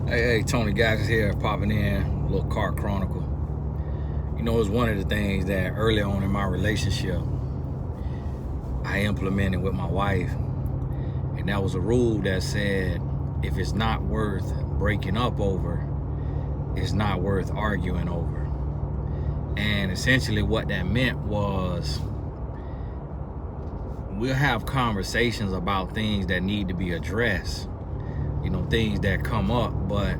Hey, Tony Gagas here, popping in, a little car chronicle. You know, it's one of the things that early on in my relationship, I implemented with my wife. And that was a rule that said, if it's not worth breaking up over, it's not worth arguing over. And essentially what that meant was, we'll have conversations about things that need to be addressed, things that come up, but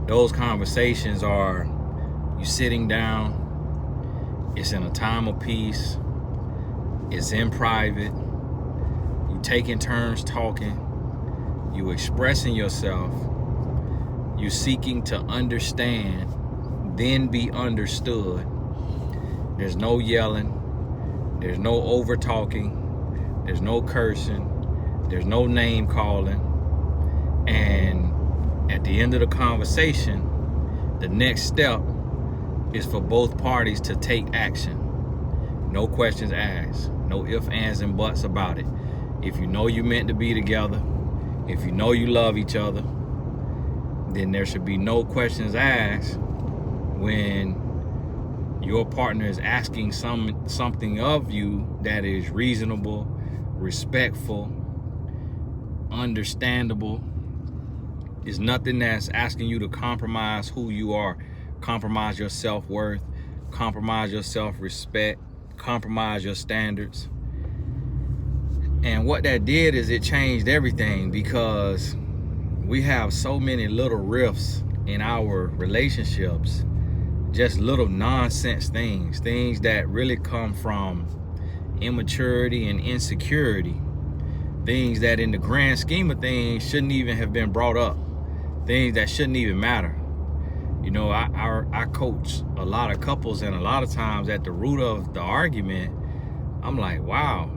those conversations are you sitting down, it's in a time of peace, it's in private, you taking turns talking, you expressing yourself, you seeking to understand, then be understood. There's no yelling, there's no over talking, there's no cursing, there's no name calling. And at the end of the conversation, the next step is for both parties to take action. No questions asked, no ifs, ands, and buts about it. If you know you're meant to be together, if you know you love each other, then there should be no questions asked when your partner is asking something of you that is reasonable, respectful, understandable. It's nothing that's asking you to compromise who you are, compromise your self-worth, compromise your self-respect, compromise your standards. And what that did is it changed everything, because we have so many little rifts in our relationships, just little nonsense things that really come from immaturity and insecurity, things that in the grand scheme of things shouldn't even have been brought up, things that shouldn't even matter. I coach a lot of couples, and a lot of times at the root of the argument, I'm like, wow,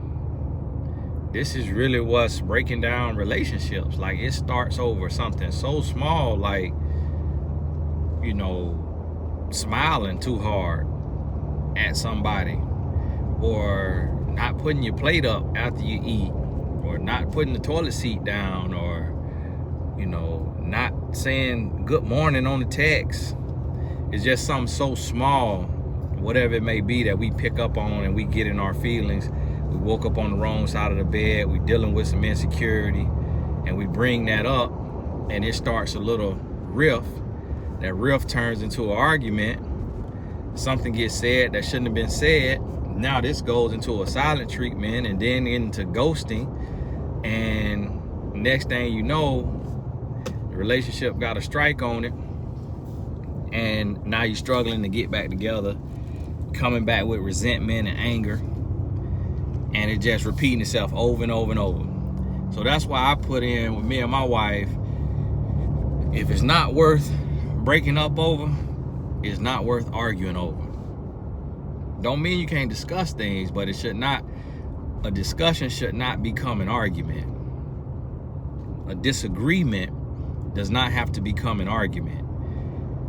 this is really what's breaking down relationships. Like, it starts over something so small, like, smiling too hard at somebody, or not putting your plate up after you eat, or not putting the toilet seat down, or not saying good morning on the text. It's just something so small, whatever it may be, that we pick up on and we get in our feelings. We woke up on the wrong side of the bed, we dealing with some insecurity, and we bring that up, and it starts a little rift. That rift turns into an argument. Something gets said that shouldn't have been said. Now this goes into a silent treatment, and then into ghosting, and next thing you know, the relationship got a strike on it, and now you're struggling to get back together, coming back with resentment and anger, and it just repeating itself over and over and over. So that's why I put in with me and my wife, if it's not worth breaking up over, it's not worth arguing over. Don't mean you can't discuss things, but a discussion should not become an argument. A disagreement does not have to become an argument.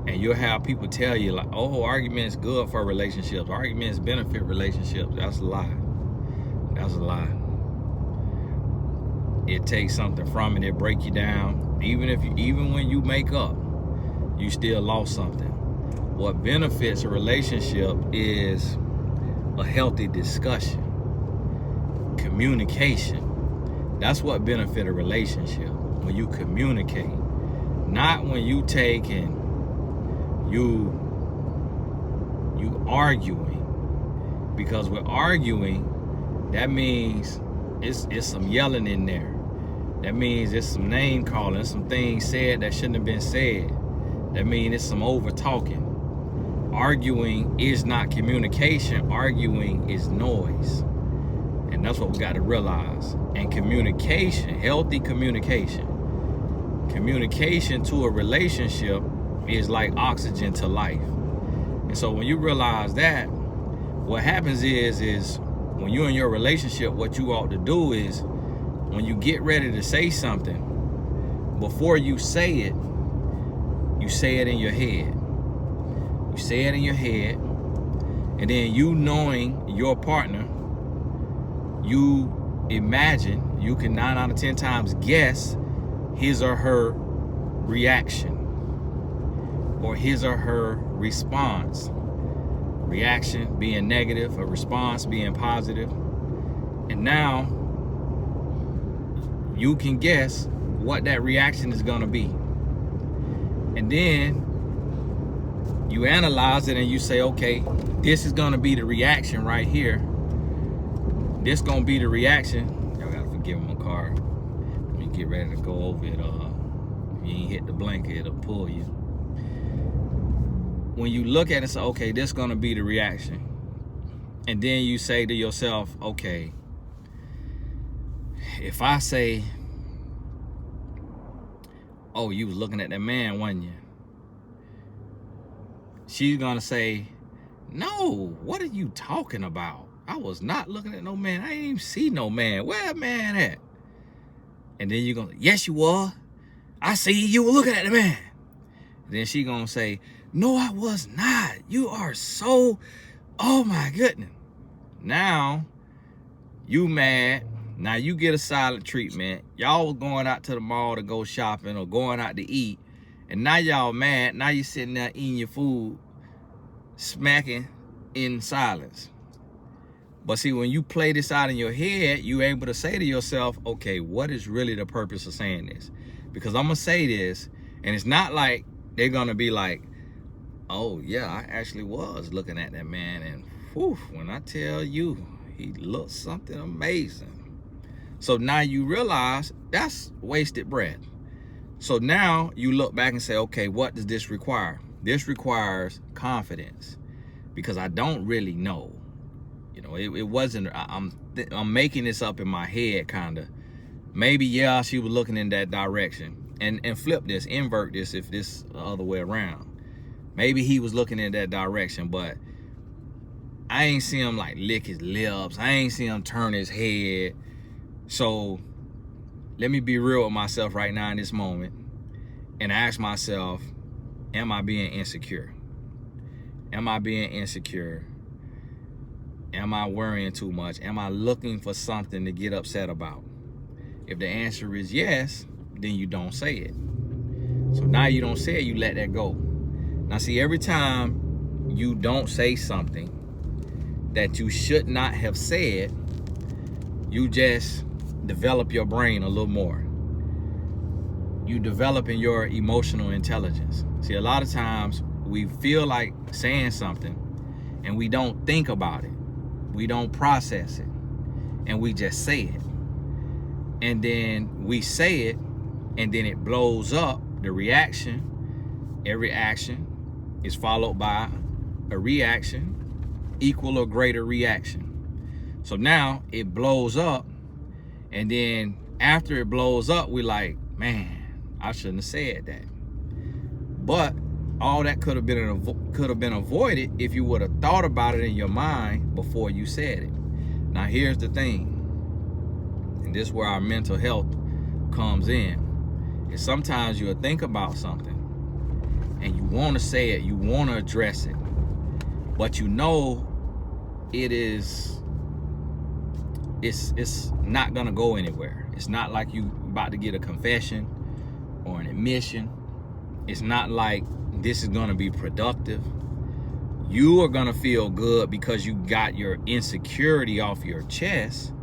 And you'll have people tell you, like, oh, arguments good for relationships, arguments benefit relationships. That's a lie. That's a lie. It takes something from it. It break you down. Even when you make up, you still lost something. What benefits a relationship is a healthy discussion, communication. That's what benefits a relationship, when you communicate. Not when you take and you arguing. Because with arguing, that means it's some yelling in there. That means it's some name calling, some things said that shouldn't have been said. That means it's some over talking. Arguing is not communication. Arguing is noise. And that's what we got to realize. And communication, healthy communication to a relationship is like oxygen to life. And so when you realize that, what happens is when you're in your relationship, what you ought to do is, when you get ready to say something, before you say it, you say it in your head. You say it in your head, and then you, knowing your partner, you imagine, you can 9 out of 10 times guess his or her reaction. or his or her response. Reaction being negative, a response being positive. And now you can guess what that reaction is going to be. And then you analyze it and you say, okay, this is going to be the reaction right here. This going to be the reaction. Y'all got to forgive me, my car. Let me get ready to go over it. If you ain't hit the blanket, it'll pull you. When you look at it and say, okay, this is going to be the reaction. And then you say to yourself, okay, if I say, oh, you was looking at that man, wasn't you? She's going to say, no, what are you talking about? I was not looking at no man. I ain't even see no man. Where that man at? And then you're going to, yes, you were. I see you were looking at the man. And then she going to say, no, I was not. You are so, oh my goodness. Now, you mad. Now you get a silent treatment. Y'all was going out to the mall to go shopping or going out to eat. And now y'all mad. Now you sitting there eating your food, smacking in silence. But see, when you play this out in your head, you able to say to yourself, okay, what is really the purpose of saying this? Because I'm going to say this, and it's not like they're going to be like, oh, yeah, I actually was looking at that man. And whew, when I tell you, he looked something amazing. So now you realize that's wasted breath. So now you look back and say, okay, what does this require? This requires confidence, because I don't really know. You know, it wasn't, I'm making this up in my head, kind of. Maybe, yeah, she was looking in that direction. And flip this, invert this if this the other way around. Maybe he was looking in that direction, but I ain't see him like lick his lips. I ain't see him turn his head. So let me be real with myself right now in this moment and ask myself, am I being insecure? Am I being insecure? Am I worrying too much? Am I looking for something to get upset about? If the answer is yes, then you don't say it. So now you don't say it, you let that go. Now see, every time you don't say something that you should not have said, you just develop your brain a little more. You developing your emotional intelligence. See, a lot of times we feel like saying something and we don't think about it. We don't process it. And we just say it. And then we say it and then it blows up. The reaction, every action is followed by a reaction, equal or greater reaction. So now it blows up. And then after it blows up, we're like, man, I shouldn't have said that. But all that could have been avoided if you would have thought about it in your mind before you said it. Now here's the thing, and this is where our mental health comes in. Is sometimes you'll think about something and you want to say it, you want to address it, but you know it's not gonna go anywhere. It's not like you about to get a confession or an admission. It's not like this is gonna be productive. You are gonna feel good because you got your insecurity off your chest,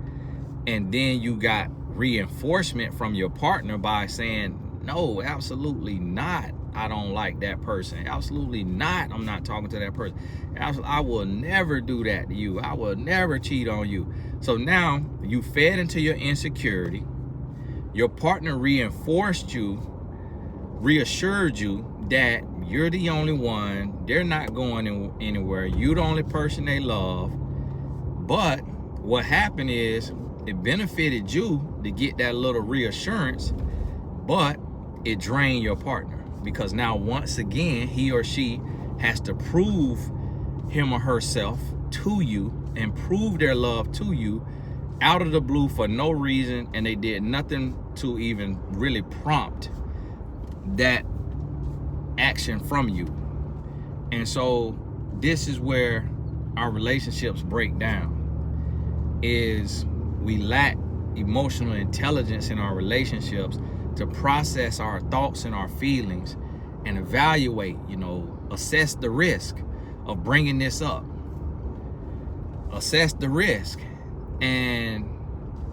and then you got reinforcement from your partner by saying, no, absolutely not, I don't like that person. Absolutely not, I'm not talking to that person. I will never do that to you. I will never cheat on you. So now you fed into your insecurity. Your partner reinforced you, reassured you that you're the only one. They're not going anywhere. You're the only person they love. But what happened is it benefited you to get that little reassurance, but it drained your partner, because now once again he or she has to prove him or herself to you and prove their love to you out of the blue for no reason, and they did nothing to even really prompt that action from you. And so this is where our relationships break down, is we lack emotional intelligence in our relationships to process our thoughts and our feelings and evaluate, assess the risk of bringing this up. Assess the risk. And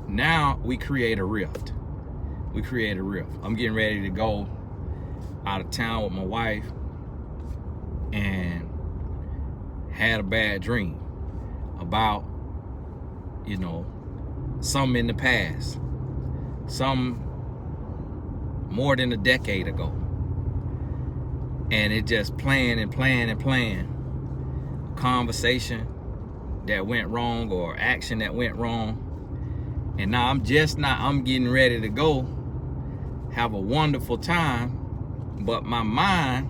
now we create a rift. I'm getting ready to go out of town with my wife and had a bad dream about, something in the past, some more than a decade ago. And it just playing. Conversation that went wrong or action that went wrong. And now I'm getting ready to go have a wonderful time, but my mind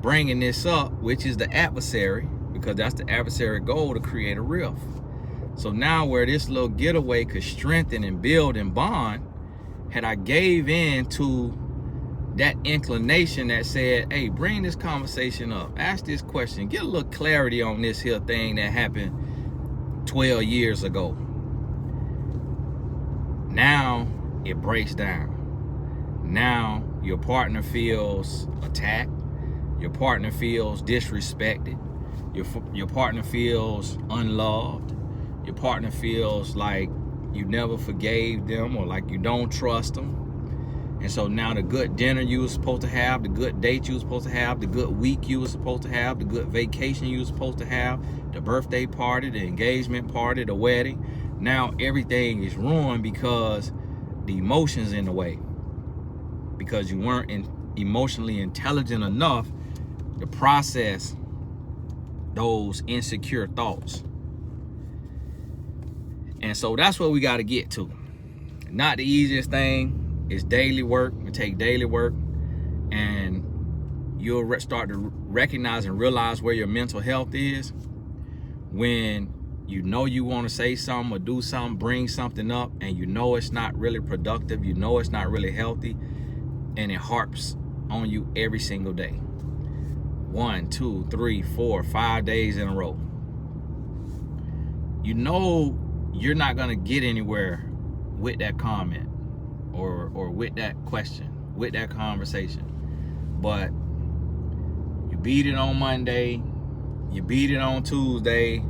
bringing this up, which is the adversary, because that's the adversary goal, to create a rift. So now where this little getaway could strengthen and build and bond, had I gave in to that inclination that said, hey, bring this conversation up, ask this question, get a little clarity on this here thing that happened 12 years ago. Now it breaks down. Now your partner feels attacked. Your partner feels disrespected. Your partner feels unloved. Your partner feels like you never forgave them, or like you don't trust them. And so now the good dinner you were supposed to have, the good date you were supposed to have, the good week you were supposed to have, the good vacation you were supposed to have, the birthday party, the engagement party, the wedding, now everything is ruined because the emotions in the way. Because you weren't emotionally intelligent enough to process those insecure thoughts. And so that's what we got to get to. Not the easiest thing. It's daily work. It takes daily work. And you'll start to recognize and realize where your mental health is when you want to say something or do something, bring something up, and it's not really productive, it's not really healthy, and it harps on you every single day. 1, 2, 3, 4, 5 days in a row. You're not going to get anywhere with that comment or with that question, with that conversation. But you beat it on Monday, you beat it on Tuesday,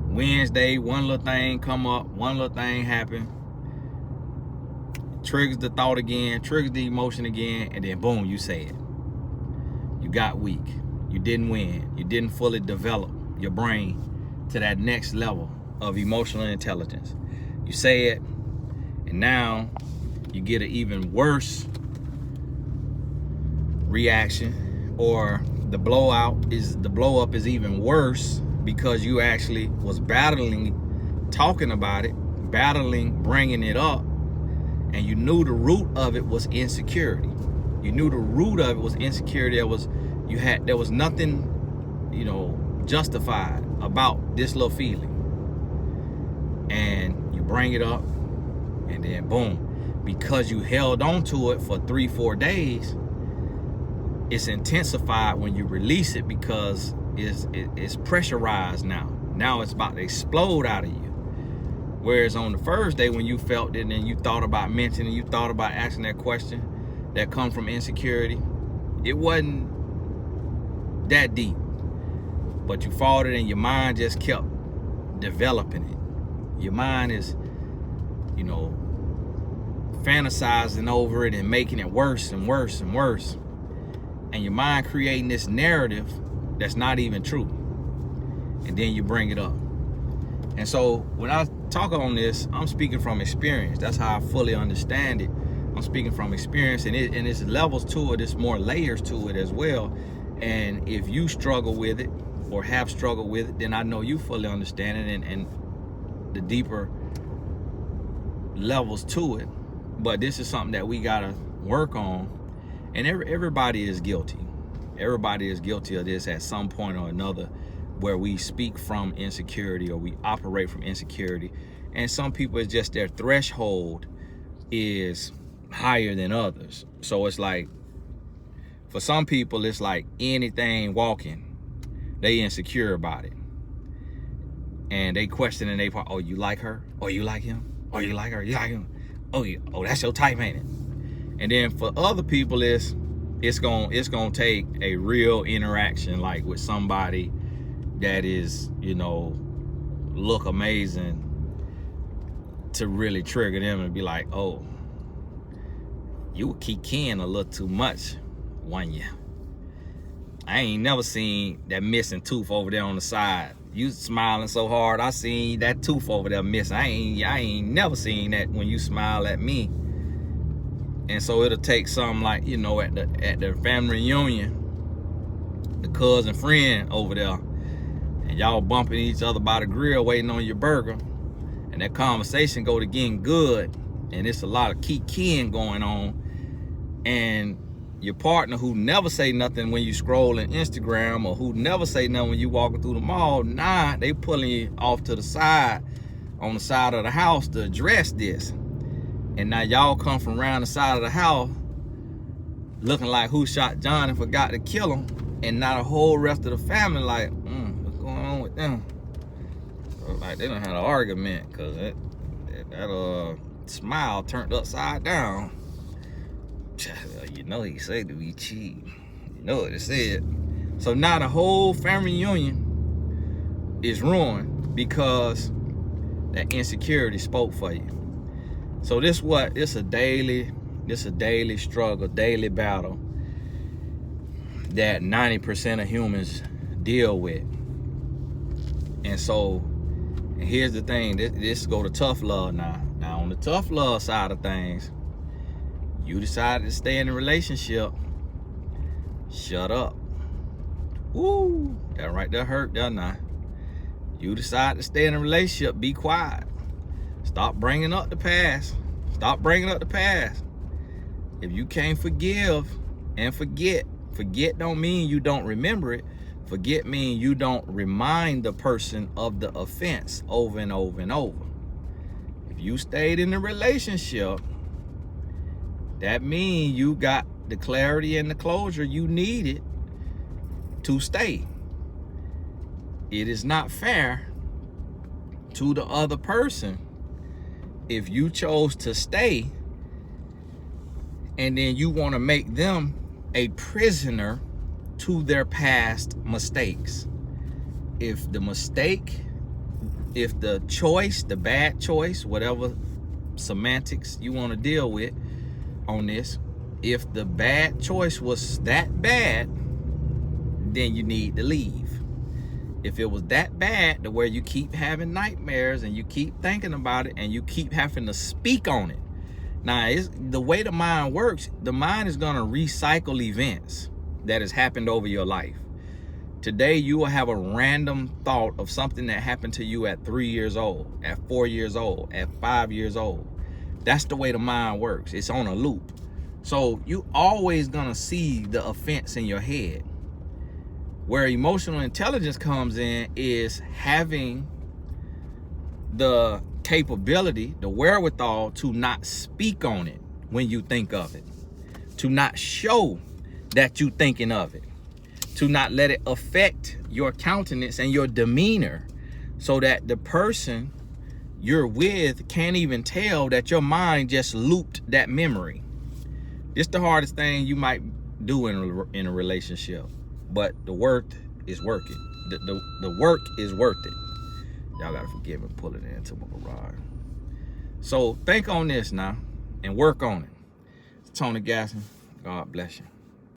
Wednesday, one little thing come up, one little thing happen, triggers the thought again, triggers the emotion again, and then boom, you say it. You got weak. You didn't win. You didn't fully develop your brain to that next level of emotional intelligence. You say it, and now you get an even worse reaction, or the blow up is even worse because you actually was talking about it, bringing it up, and you knew the root of it was insecurity. There was nothing, justified about this little feeling. And you bring it up, and then boom, because you held on to it for 3-4 days, it's intensified when you release it because it's pressurized now. Now it's about to explode out of you. Whereas on the first day when you felt it and you thought about mentioning, you thought about asking that question that come from insecurity, it wasn't that deep. But you fought it and your mind just kept developing it. Your mind is, fantasizing over it and making it worse and worse and worse. And your mind creating this narrative that's not even true. And then you bring it up. And so when I talk on this, I'm speaking from experience. That's how I fully understand it. I'm speaking from experience, and it's levels to it. It's more layers to it as well. And if you struggle with it or have struggled with it, then I know you fully understand it and the deeper levels to it. But this is something that we gotta work on. And everybody is guilty. Everybody is guilty of this at some point or another, where we speak from insecurity or we operate from insecurity. And some people, it's just their threshold is higher than others. So it's like, for some people, it's like anything walking, they insecure about it. And they question and they part, oh, you like her? Oh, you like him? Oh, you like her? You like him? Oh, that's your type, ain't it? And then for other people, it's, it's gonna take a real interaction, like with somebody that is, you know, look amazing, to really trigger them and be like, oh, you were kikiing a little too much one year. I ain't never seen that missing tooth over there on the side. You smiling so hard, I seen that tooth over there missing. I ain't never seen that when you smile at me. And so it'll take something like, you know, at the family reunion, the cousin friend over there, and y'all bumping each other by the grill waiting on your burger, and that conversation go to getting good, and it's a lot of kikiing going on, and your partner who never say nothing when you scrolling Instagram, or who never say nothing when you walking through the mall, nah, they pulling you off to the side, on the side of the house to address this. And now y'all come from around the side of the house looking like who shot John and forgot to kill him, and now the whole rest of the family like, what's going on with them? Like they done had an argument because that smile turned upside down. You know he said to be cheap. You know what it said. So now the whole family reunion is ruined because that insecurity spoke for you. So it's a daily struggle, daily battle that 90% of humans deal with. And so here's the thing, this go to tough love now. Now on the tough love side of things, you decided to stay in a relationship, shut up. Woo, that right there hurt, doesn't it? You decide to stay in a relationship, be quiet. Stop bringing up the past. Stop bringing up the past. If you can't forgive and forget don't mean you don't remember it. Forget mean you don't remind the person of the offense over and over and over. If you stayed in a relationship, that means you got the clarity and the closure you needed to stay. It is not fair to the other person if you chose to stay and then you want to make them a prisoner to their past mistakes. If the mistake, if the choice, the bad choice, whatever semantics you want to deal with on this, if the bad choice was that bad, then you need to leave. If it was that bad to where you keep having nightmares and you keep thinking about it and you keep having to speak on it. Now, the way the mind works, the mind is going to recycle events that has happened over your life. Today, you will have a random thought of something that happened to you at 3 years old, at 4 years old, at 5 years old. That's the way the mind works. It's on a loop. So you always going to see the offense in your head. Where emotional intelligence comes in is having the capability, the wherewithal to not speak on it when you think of it, to not show that you thinking of it, to not let it affect your countenance and your demeanor, so that the person you're with can't even tell that your mind just looped that memory. It's the hardest thing you might do in a relationship, but the work is working. The work is worth it. Y'all gotta forgive me pulling it into my garage. So think on this now and work on it. It's Tony Gasson. God bless you.